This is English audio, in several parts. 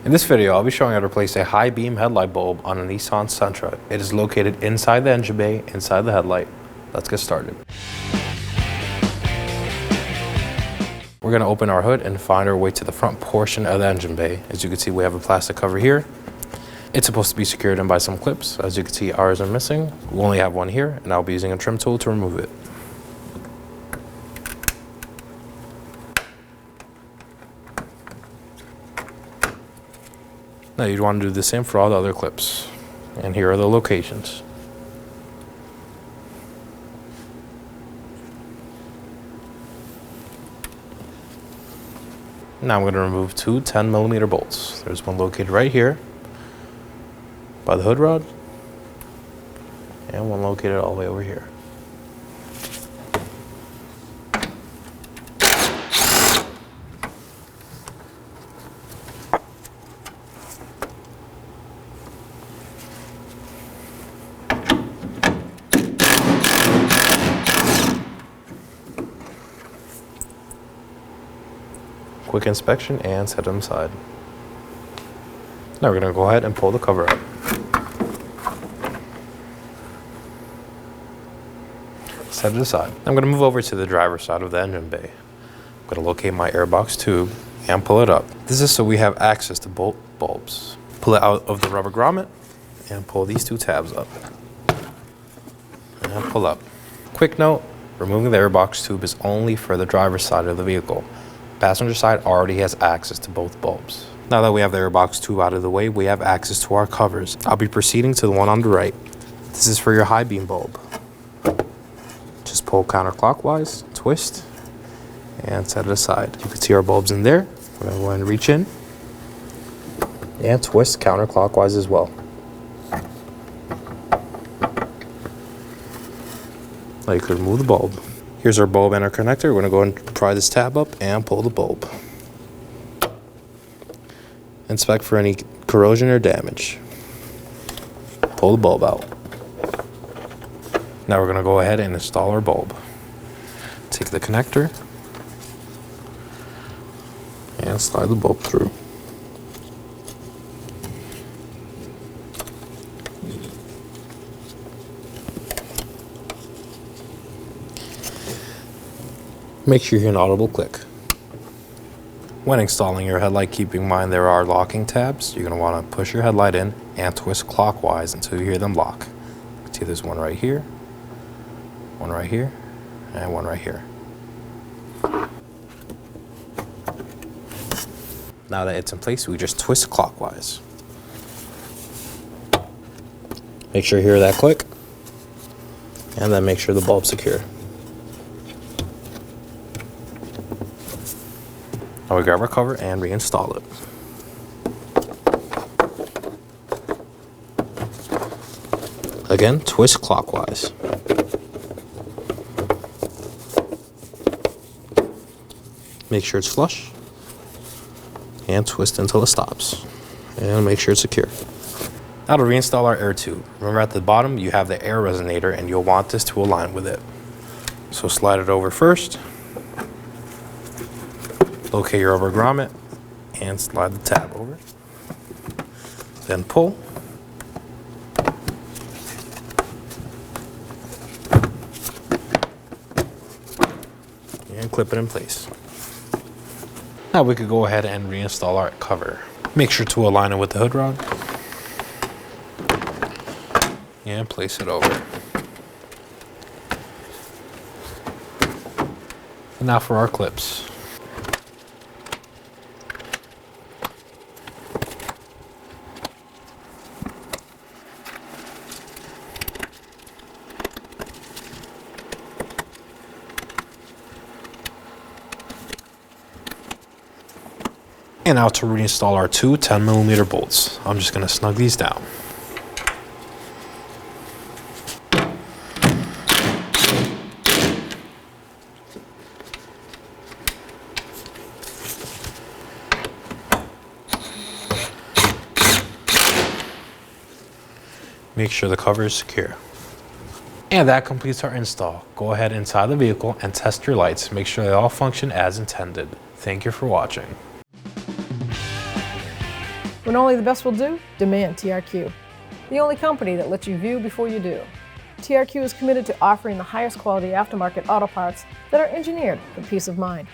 In this video, I'll be showing how to replace a high beam headlight bulb on a Nissan Sentra. It is located inside the engine bay, inside the headlight. Let's get started. We're going to open our hood and find our way to the front portion of the engine bay. As you can see, we have a plastic cover here. It's supposed to be secured in by some clips. As you can see, ours are missing. We only have one here, and I'll be using a trim tool to remove it. Now you'd want to do the same for all the other clips. And here are the locations. Now I'm going to remove two 10mm bolts. There's one located right here by the hood rod, and one located all the way over here. Quick inspection and set them aside. Now we're going to go ahead and pull the cover up. Set it aside. I'm going to move over to the driver's side of the engine bay. I'm going to locate my airbox tube and pull it up. This is so we have access to both bulbs. Pull it out of the rubber grommet and pull these two tabs up. And pull up. Quick note, removing the airbox tube is only for the driver's side of the vehicle. Passenger side already has access to both bulbs. Now that we have the airbox tube out of the way, we have access to our covers. I'll be proceeding to the one on the right. This is for your high beam bulb. Just pull counterclockwise, twist, and set it aside. You can see our bulbs in there. We're going to go ahead and reach in and twist counterclockwise as well. Now you can remove the bulb. Here's our bulb and our connector. We're going to go and pry this tab up and pull the bulb. Inspect for any corrosion or damage. Pull the bulb out. Now we're going to go ahead and install our bulb. Take the connector and slide the bulb through. Make sure you hear an audible click. When installing your headlight, keep in mind there are locking tabs. You're going to want to push your headlight in and twist clockwise until you hear them lock. You can see there's one right here, and one right here. Now that it's in place, we just twist clockwise. Make sure you hear that click, and then make sure the bulb's secure. Now we grab our cover and reinstall it. Again, twist clockwise. Make sure it's flush and twist until it stops. And make sure it's secure. Now to reinstall our air tube. Remember at the bottom you have the air resonator and you'll want this to align with it. So slide it over first. Locate your rubber grommet and slide the tab over. Then pull. And clip it in place. Now we could go ahead and reinstall our cover. Make sure to align it with the hood rod. And place it over. And now for our clips. And now to reinstall our two 10mm bolts. I'm just going to snug these down. Make sure the cover is secure. And that completes our install. Go ahead inside the vehicle and test your lights. Make sure they all function as intended. Thank you for watching. When only the best will do, demand TRQ. The only company that lets you view before you do. TRQ is committed to offering the highest quality aftermarket auto parts that are engineered for peace of mind.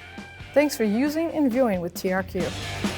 Thanks for using and viewing with TRQ.